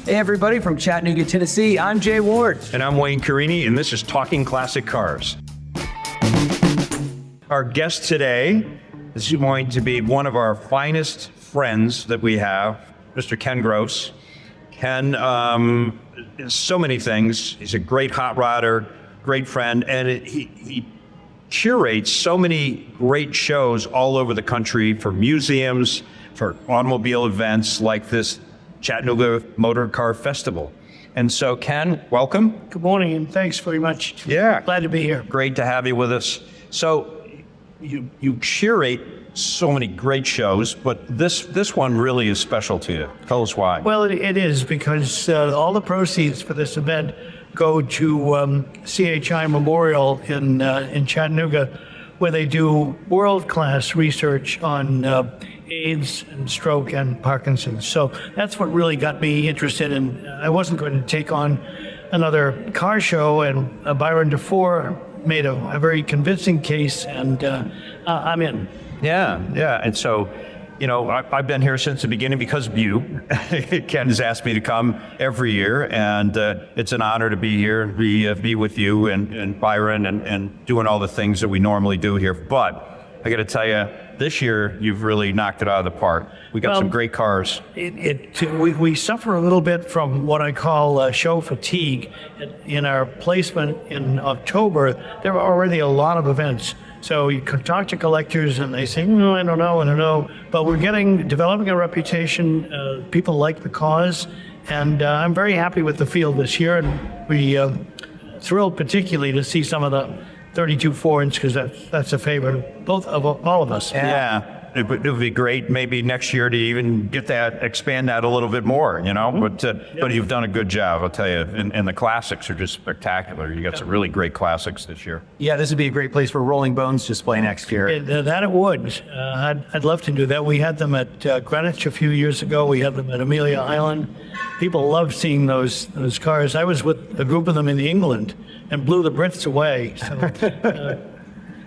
Hey everybody, from Chattanooga, Tennessee, I'm Jay Ward. And I'm Wayne Carini, and this is Talking Classic Cars. Our guest today is going to be one of our finest friends that we have, Mr. Ken Gross. Ken is so many things. He's a great hot rodder, great friend, and he curates so many great shows all over the country for museums, for automobile events like this Chattanooga Motorcar Festival. And so, Ken, welcome. Good morning, and thanks very much. Yeah. Glad to be here. Great to have you with us. So, you curate so many great shows, but this one really is special to you. Tell us why. Well, it is because all the proceeds for this event go to CHI Memorial in Chattanooga, where they do world-class research on AIDS and stroke and Parkinson's. So that's what really got me interested in. I wasn't going to take on another car show, and Byron DeFore made a very convincing case, and I'm in. Yeah. And so, I've been here since the beginning because of you. Ken has asked me to come every year, and it's an honor to be here and be with you and Byron and doing all the things that we normally do here. But I got to tell you, this year you've really knocked it out of the park. We got some great cars. We suffer a little bit from what I call show fatigue. In our placement in October, there are already a lot of events. So you can talk to collectors and they say, I don't know. But we're developing a reputation. People like the cause. And I'm very happy with the field this year. And we thrilled particularly to see some of the 32 4-inch, because that's a favorite of all of us. Yeah. It would be great maybe next year to even expand that a little bit more, But you've done a good job, I'll tell you. And the classics are just spectacular. You got some really great classics this year. Yeah, this would be a great place for Rolling Bones display next year. That it would. I'd love to do that. We had them at Greenwich a few years ago. We had them at Amelia Island. People love seeing those cars. I was with a group of them in England and blew the Brits away. So,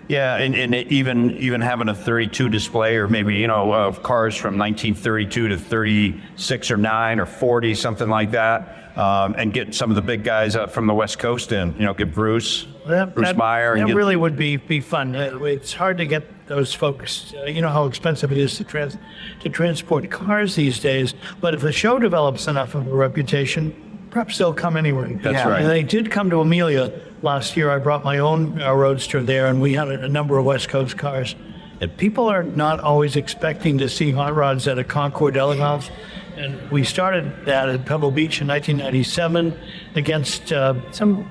yeah, and even having a 32 display, or maybe of cars from 1932 to 36 or 9 or 40, something like that, and get some of the big guys up from the West Coast in. Get Bruce Meyer. That really would be fun. It's hard to get those folks. You know how expensive it is to transport cars these days. But if the show develops enough of a reputation, perhaps they'll come anyway. That's right. And they did come to Amelia last year. I brought my own Roadster there, and we had a number of West Coast cars. And people are not always expecting to see hot rods at a Concours d'Elegance. And we started that at Pebble Beach in 1997 against some,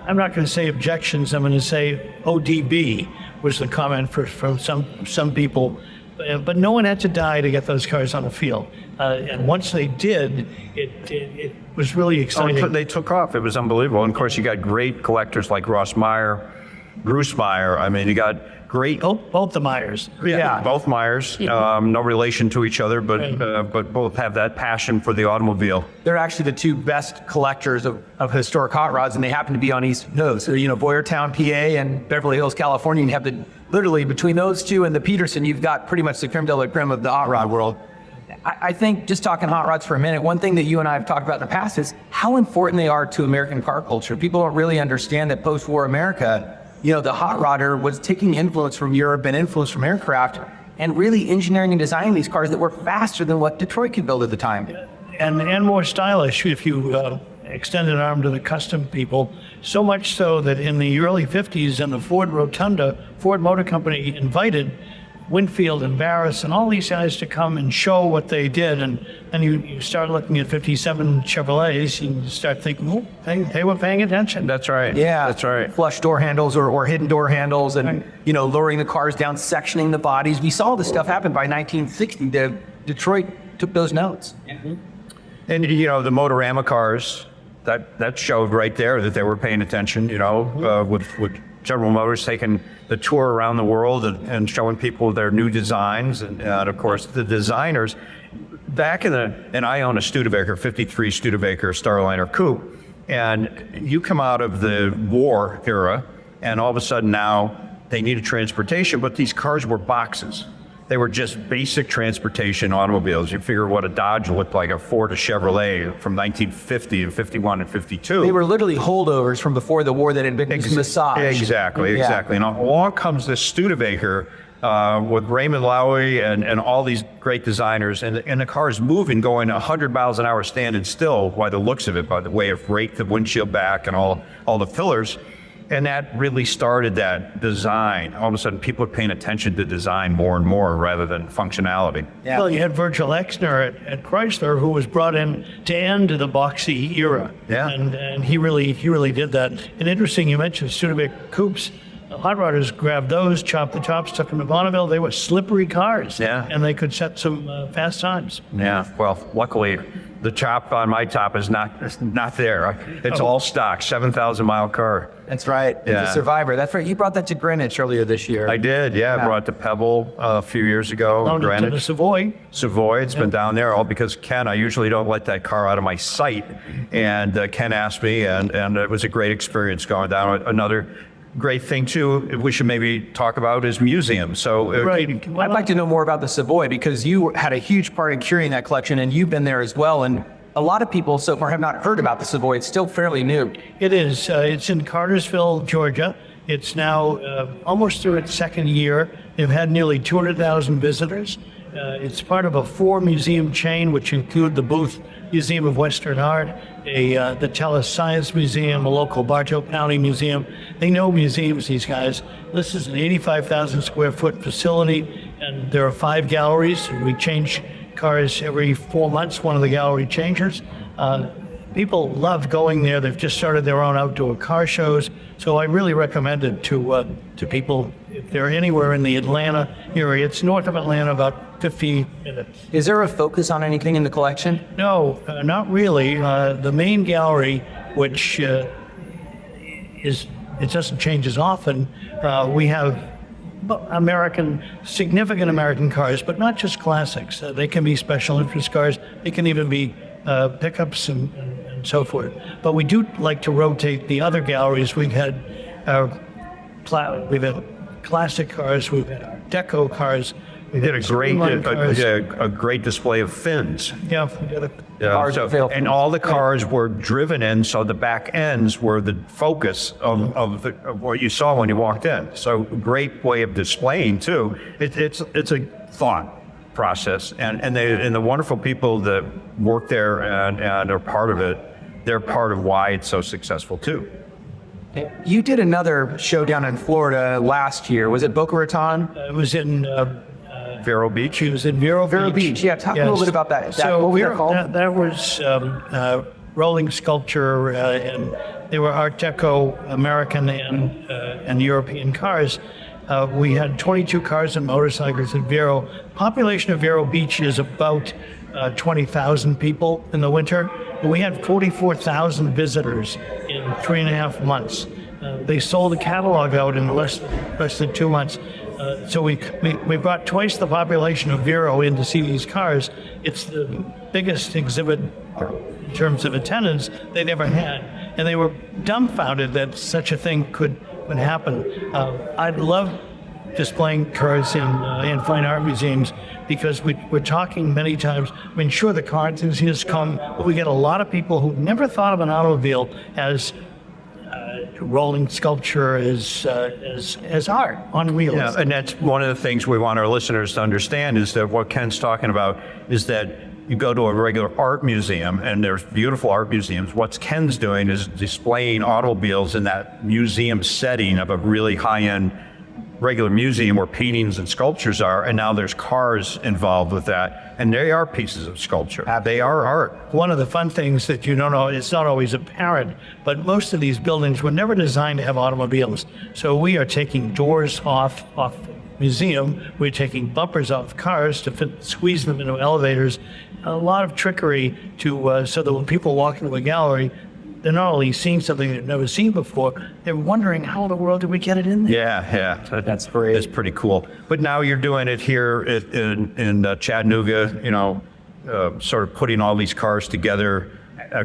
I'm not going to say objections, I'm going to say ODB was the comment from some people. But no one had to die to get those cars on the field. And once they did, it was really exciting. They took off. It was unbelievable. And of course, you got great collectors like Ross Meyer, Bruce Meyer. I mean, you got great... Both the Meyers. Yeah. Both Meyers. No relation to each other, but both have that passion for the automobile. They're actually the two best collectors of historic hot rods, and they happen to be on East Coast. So, Boyertown, PA, and Beverly Hills, California. And you have literally between those two and the Peterson, you've got pretty much the creme de la creme of the hot rod world. I think, just talking hot rods for a minute, one thing that you and I have talked about in the past is how important they are to American car culture. People don't really understand that post-war America, the hot rodder was taking influence from Europe and influence from aircraft and really engineering and designing these cars that were faster than what Detroit could build at the time. And more stylish if you extend an arm to the custom people. So much so that in the early 50s in the Ford Rotunda, Ford Motor Company invited Winfield and Barris and all these guys to come and show what they did. And then you start looking at 57 Chevrolets and you start thinking, they were paying attention. That's right. Yeah. That's right. Flush door handles or hidden door handles and, lowering the cars down, sectioning the bodies. We saw this stuff happen by 1960. Detroit took those notes. Mm-hmm. And, the Motorama cars, that showed right there that they were paying attention, with General Motors taking the tour around the world and showing people their new designs. And of course, the designers back and I own a Studebaker, 53 Studebaker Starliner Coupe. And you come out of the war era and all of a sudden now they needed transportation, but these cars were boxes. They were just basic transportation automobiles. You figure what a Dodge looked like, a Ford, a Chevrolet from 1950 and 51 and 52. They were literally holdovers from before the war that had been massaged. Exactly. And along comes this Studebaker with Raymond Loewy and all these great designers, and the car is moving, going 100 miles an hour standing still by the looks of it, by the way it raked the windshield back and all the fillers. And that really started that design. All of a sudden, people are paying attention to design more and more rather than functionality. Yeah. Well, you had Virgil Exner at Chrysler, who was brought in to end the boxy era. Yeah. And he really did that. And interesting, you mentioned Studebaker coupes. The hot rodders grabbed those, chopped the tops, took them to Bonneville. They were slippery cars. Yeah. And they could set some fast times. Yeah, well, luckily, the chop on my top is not there. It's all stock, 7,000-mile car. That's right. Yeah. It's a Survivor. That's right. You brought that to Greenwich earlier this year. I did, yeah. I brought it to Pebble a few years ago. Loaned it to the Savoy. Savoy, it's been down there, all because Ken, I usually don't let that car out of my sight. And Ken asked me, and it was a great experience going down. Another great thing, too, we should maybe talk about is museums. So, Right. I'd like to know more about the Savoy because you had a huge part in curating that collection and you've been there as well. And a lot of people so far have not heard about the Savoy. It's still fairly new. It is. It's in Cartersville, Georgia. It's now almost through its second year. They've had nearly 200,000 visitors. It's part of a 4-museum chain, which include the Booth Museum of Western Art, the Telus Science Museum, a local Bartow County museum. They know museums, these guys. This is an 85,000 square foot facility, and there are 5 galleries. We change cars every 4 months, one of the gallery changes. People love going there. They've just started their own outdoor car shows. So I really recommend it to people if they're anywhere in the Atlanta area. It's north of Atlanta, about 50 minutes. Is there a focus on anything in the collection? No, not really. The main gallery, which it doesn't change as often, we have significant American cars, but not just classics. They can be special interest cars. They can even be pickups and so forth. But we do like to rotate the other galleries. We've had classic cars. We've had Art Deco cars. We did a great display of fins. Yeah, we did Cars and all the cars were driven in, so the back ends were the focus of what you saw when you walked in. So great way of displaying too. It's a thought process, and the wonderful people that work there and are part of it. They're part of why it's so successful too. You did another show down in Florida last year. Was it Boca Raton? It was in Vero Beach. It was in Vero Beach. Yeah, talk a little bit about that. So what was that called? That was rolling sculpture, and they were Art Deco American and European cars. We had 22 cars and motorcycles at Vero. Population of Vero Beach is about 20,000 people in the winter. But we had 44,000 visitors in 3.5 months. They sold the catalog out in less than 2 months. So we brought twice the population of Vero in to see these cars. It's the biggest exhibit in terms of attendance they'd ever had. And they were dumbfounded that such a thing could happen. I'd love displaying cars in fine art museums because we're talking many times. I mean, sure, the car enthusiasts come, but we get a lot of people who never thought of an automobile as rolling sculpture, as art on wheels. Yeah, and that's one of the things we want our listeners to understand is that what Ken's talking about is that you go to a regular art museum, and there's beautiful art museums. What Ken's doing is displaying automobiles in that museum setting of a really high-end regular museum where paintings and sculptures are, and now there's cars involved with that, and they are pieces of sculpture. They are art. One of the fun things that you don't know, it's not always apparent, but most of these buildings were never designed to have automobiles. So we are taking doors off the museum, we're taking bumpers off cars to squeeze them into elevators. A lot of trickery to so that when people walk into a gallery, they're not only seeing something they've never seen before, they're wondering how in the world did we get it in there? Yeah. That's great. It's pretty cool. But now you're doing it here in Chattanooga, sort of putting all these cars together,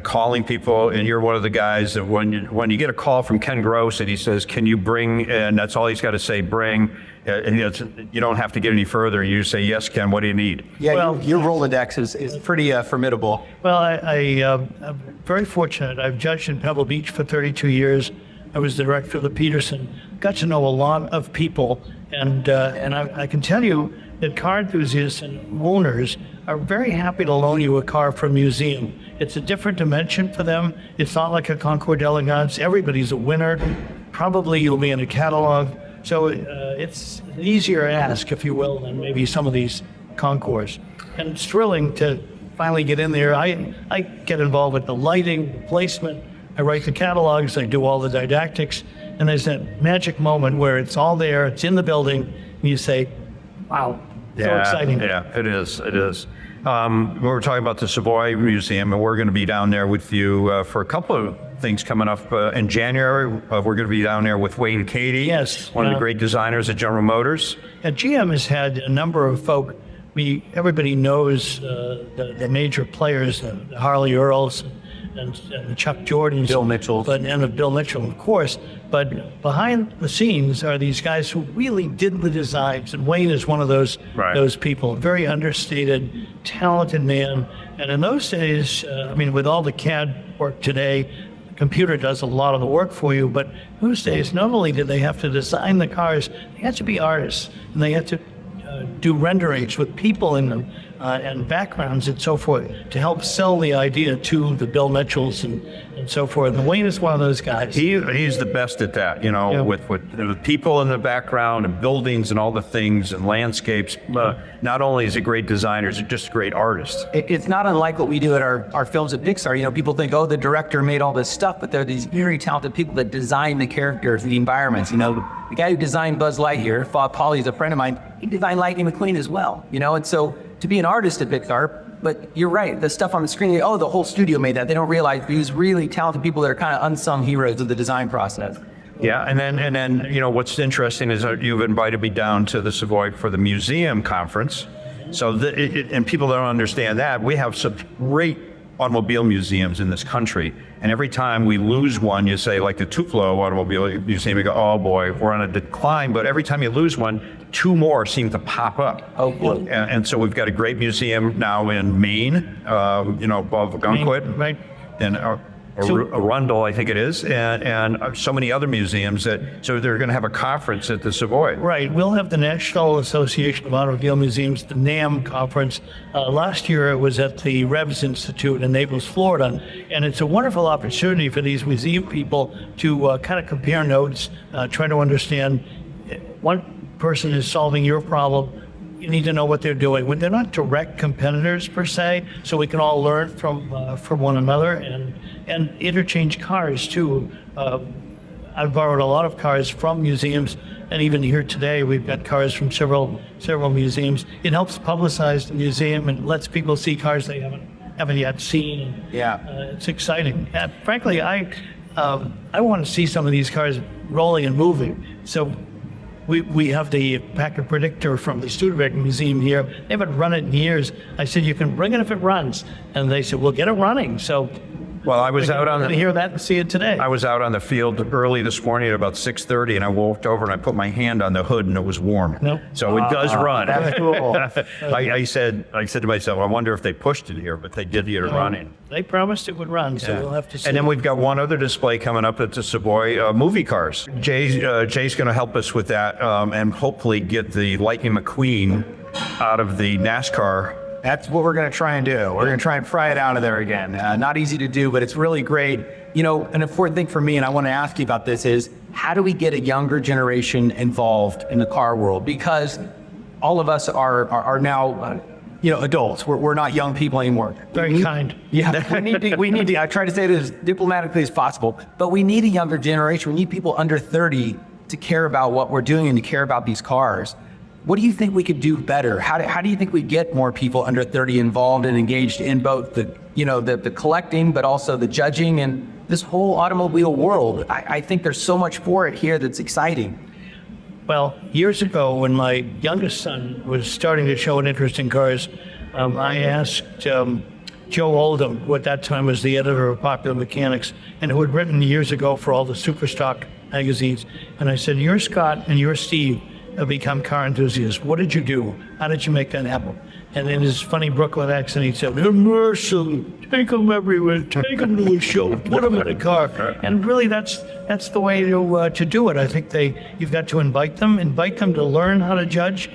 calling people, and you're one of the guys that when you get a call from Ken Gross and he says, can you bring, and that's all he's got to say, bring, you don't have to get any further. You say, yes, Ken, what do you need? Yeah, Well- your Rolodex is pretty formidable. Well, I'm very fortunate. I've judged in Pebble Beach for 32 years. I was the director of the Peterson. Got to know a lot of people, and I can tell you that car enthusiasts and owners are very happy to loan you a car from a museum. It's a different dimension for them. It's not like a Concours d'Elegance. Everybody's a winner. Probably you'll be in a catalog. So it's an easier ask, if you will, than maybe some of these concours. And it's thrilling to finally get in there. I get involved with the lighting, the placement. I write the catalogs. I do all the didactics. And there's that magic moment where it's all there. It's in the building. And you say, wow, so exciting. Yeah, it is. It is. We were talking about the Savoy Museum, and we're going to be down there with you for a couple of things coming up in January. We're going to be down there with Wayne Katie, Yes, one of the great designers at General Motors. And GM has had a number of folk. Everybody knows the major players, the Harley Earls and the Chuck Jordans, Bill Mitchell. and Bill Mitchell, of course. But behind the scenes are these guys who really did the designs, and Wayne is one of those people. Very understated, talented man. And in those days, with all the CAD work today, the computer does a lot of the work for you. But those days, not only did they have to design the cars, they had to be artists, and they had to do renderings with people in them and backgrounds and so forth to help sell the idea to the Bill Mitchells and so forth. And Wayne is one of those guys. He's the best at that, with people in the background and buildings and all the things and landscapes. Not only is he a great designer, he's just a great artist. It's not unlike what we do at our films at Pixar. People think, oh, the director made all this stuff, but they're these very talented people that design the characters, the environments. The guy who designed Buzz Lightyear, Bob Pauly, is a friend of mine. He designed Lightning McQueen as well. And so to be an artist at Pixar, but you're right, the stuff on the screen, the whole studio made that. They don't realize these really talented people that are kind of unsung heroes of the design process. Yeah, and then what's interesting is that you've invited me down to the Savoy for the museum conference. So and people don't understand that we have some great automobile museums in this country, and every time we lose one, you say, like the Tupelo Automobile Museum, you go, oh boy, we're on a decline. But every time you lose one, two more seem to pop up. Oh, boy. And so we've got a great museum now in Maine, above Gunquit, Right. and Arundel, I think it is, and so many other museums so they're going to have a conference at the Savoy. Right. We'll have the National Association of Automobile Museums, the NAM conference. Last year it was at the Revs Institute in Naples, Florida. And it's a wonderful opportunity for these museum people to kind of compare notes, try to understand one person is solving your problem. You need to know what they're doing. When they're not direct competitors per se, so we can all learn from one another and interchange cars too. I've borrowed a lot of cars from museums, and even here today, we've got cars from several museums. It helps publicize the museum and lets people see cars they haven't yet seen. It's exciting. Frankly, I want to see some of these cars rolling and moving. So. We have the Packard Predictor from the Studebaker Museum here. They haven't run it in years. I said, you can bring it if it runs. And they said, we'll get it running. So Well, I was out on to hear that and see it today. I was out on the field early this morning at about 6:30, and I walked over and I put my hand on the hood, and it was warm. Nope. So it does run. That's cool. I said to myself, I wonder if they pushed it here, but they did get it running. They promised it would run, so we'll have to see. And then we've got one other display coming up at the Savoy, movie cars. Jay's going to help us with that, and hopefully get the Lightning McQueen out of the NASCAR. That's what we're going to try and do. We're going to try and pry it out of there again. Not easy to do, but it's really great. An important thing for me, and I want to ask you about this, is how do we get a younger generation involved in the car world? Because all of us are now, adults. We're not young people anymore. Very kind. Yeah, we need to, I try to say it as diplomatically as possible, but we need a younger generation. We need people under 30 to care about what we're doing and to care about these cars. What do you think we could do better? How do you think we get more people under 30 involved and engaged in both the collecting, but also the judging and this whole automobile world? I think there's so much for it here that's exciting. Well, years ago, when my youngest son was starting to show an interest in cars, I asked Joe Oldham, who at that time was the editor of Popular Mechanics, and who had written years ago for all the Superstock magazines. And I said, you're Scott and you're Steve. become car enthusiasts? What did you do? How did you make that happen? And in his funny Brooklyn accent, he said, "Immersive, take them everywhere, take them to a show, put them in a car." And really, that's the way to do it. I think you've got to invite them to learn how to judge.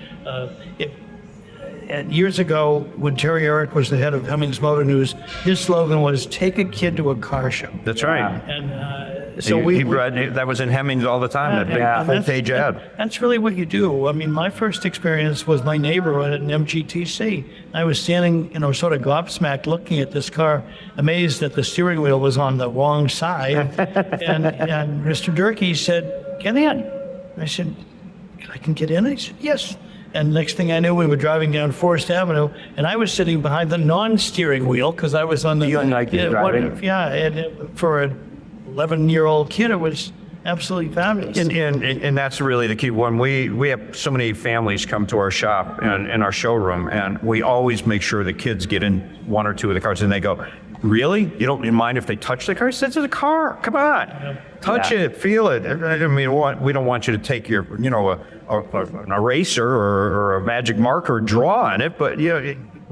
And years ago, when Terry Eric was the head of Hemmings Motor News, his slogan was "Take a kid to a car show." That's right. And so that was in Hemmings all the time. That big full-page ad. That's really what you do. I mean, my first experience was my neighbor at an MGTC. I was standing, sort of gobsmacked, looking at this car, amazed that the steering wheel was on the wrong side. and Mr. Durkee said, "Get in." I said, "I can get in?" He said, "Yes." And next thing I knew, we were driving down Forest Avenue, and I was sitting behind the non-steering wheel because I was on the. You and I could drive. And for an 11-year-old kid, it was absolutely fabulous. And that's really the key. When we have so many families come to our shop and in our showroom, and we always make sure the kids get in one or two of the cars, and they go, "Really? You don't mind if they touch the car?" I said, "It's a car. Come on, touch it, feel it." I mean, we don't want you to take your, an eraser or a magic marker, draw on it, but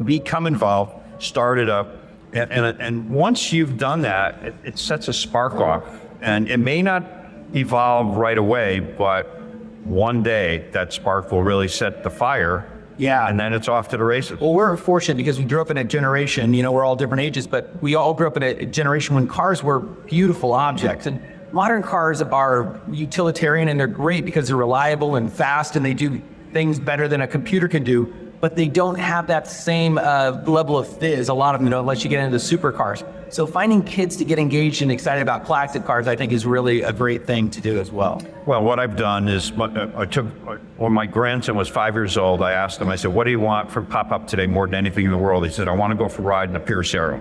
become involved, start it up, and once you've done that, it sets a spark off, and it may not evolve right away, but one day that spark will really set the fire. Yeah. And then it's off to the races. Well, we're fortunate because we grew up in a generation, we're all different ages, but we all grew up in a generation when cars were beautiful objects. And modern cars are utilitarian, and they're great because they're reliable and fast, and they do things better than a computer can do, but they don't have that same level of fizz, a lot of them don't, unless you get into the supercars. So finding kids to get engaged and excited about classic cars, I think, is really a great thing to do as well. Well, what I've done is when my grandson was 5 years old, I asked him, I said, "What do you want from Pop-Up today more than anything in the world?" He said, "I want to go for a ride in a Pierce Arrow."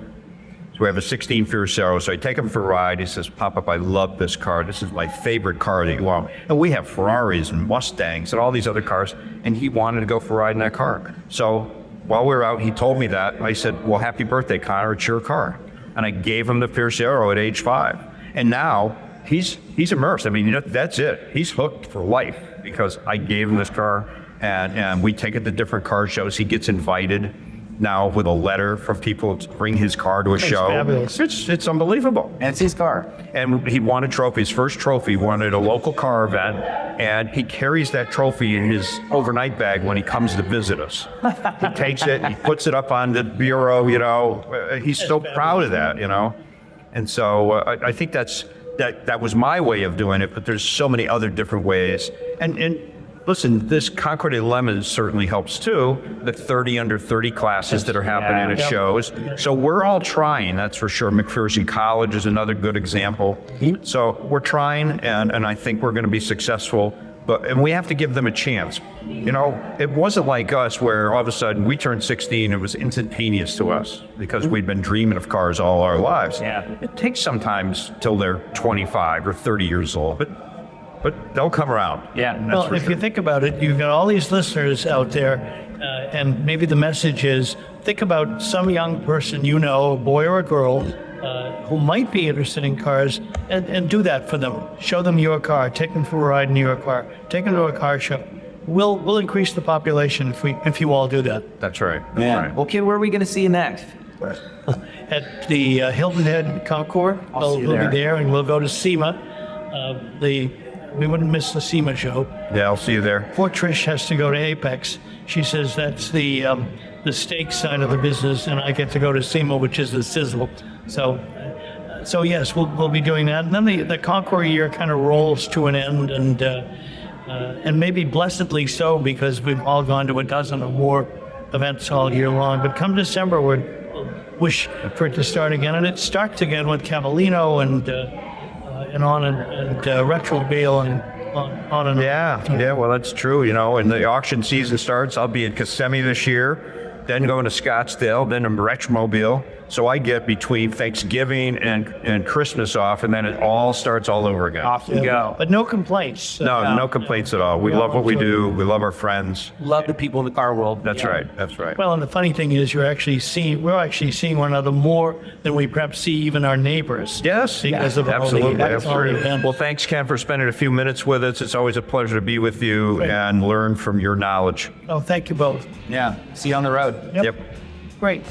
So we have a 16 Pierce Arrow. So I take him for a ride. He says, "Pop-Up, I love this car. This is my favorite car that you want." And we have Ferraris and Mustangs and all these other cars. And he wanted to go for a ride in that car. So while we were out, he told me that. I said, "Well, happy birthday, Connor. It's your car." And I gave him the Pierce Arrow at age 5. And now he's immersed. I mean, that's it. He's hooked for life because I gave him this car, and we take it to different car shows. He gets invited now with a letter from people to bring his car to a show. Fabulous. It's unbelievable. And it's his car. And he won a trophy. His first trophy won at a local car event, and he carries that trophy in his overnight bag when he comes to visit us. He takes it, he puts it up on the bureau. He's so proud of that. And so I think that was my way of doing it. But there's so many other different ways. And listen, this Concord Lemons certainly helps too. The 30 under 30 classes that are happening at shows. So we're all trying, that's for sure. McPherson College is another good example. So we're trying, and I think we're going to be successful. And we have to give them a chance. It wasn't like us where all of a sudden we turned 16. It was instantaneous to us because we'd been dreaming of cars all our lives. Yeah. It takes sometimes till they're 25 or 30 years old, but they'll come around. Yeah. Well, if you think about it, you've got all these listeners out there, and maybe the message is, think about some young person a boy or a girl, who might be interested in cars, and do that for them. Show them your car. Take them for a ride in your car. Take them to a car show. We'll increase the population if you all do that. That's right. Yeah. Well, kid, where are we going to see you next? At the Hilton Head Concours, we'll be there, and we'll go to SEMA. We wouldn't miss the SEMA show. Yeah, I'll see you there. Poor Trish has to go to Apex. She says that's the steak side of the business, and I get to go to SEMA, which is the sizzle. So yes, we'll be doing that. And then the Concours year kind of rolls to an end, and maybe blessedly so, because we've all gone to a dozen or more events all year long. But come December, we'll wish for it to start again, and it starts again with Cavallino and on and Retrobale and on and on. Yeah, well, that's true. And the auction season starts. I'll be in Kissimmee this year, then going to Scottsdale, then in Retchmobile. So I get between Thanksgiving and Christmas off, and then it all starts all over again. Off we go. But no complaints. No complaints at all. We love what we do. We love our friends. Love the people in the car world. That's right. That's right. Well, and the funny thing is, we're actually seeing one another more than we perhaps see even our neighbors. Yes, because of absolutely. all the events. Well, thanks, Ken, for spending a few minutes with us. It's always a pleasure to be with you and learn from your knowledge. Oh, thank you both. Yeah. See you on the road. Yep. Yep. Great.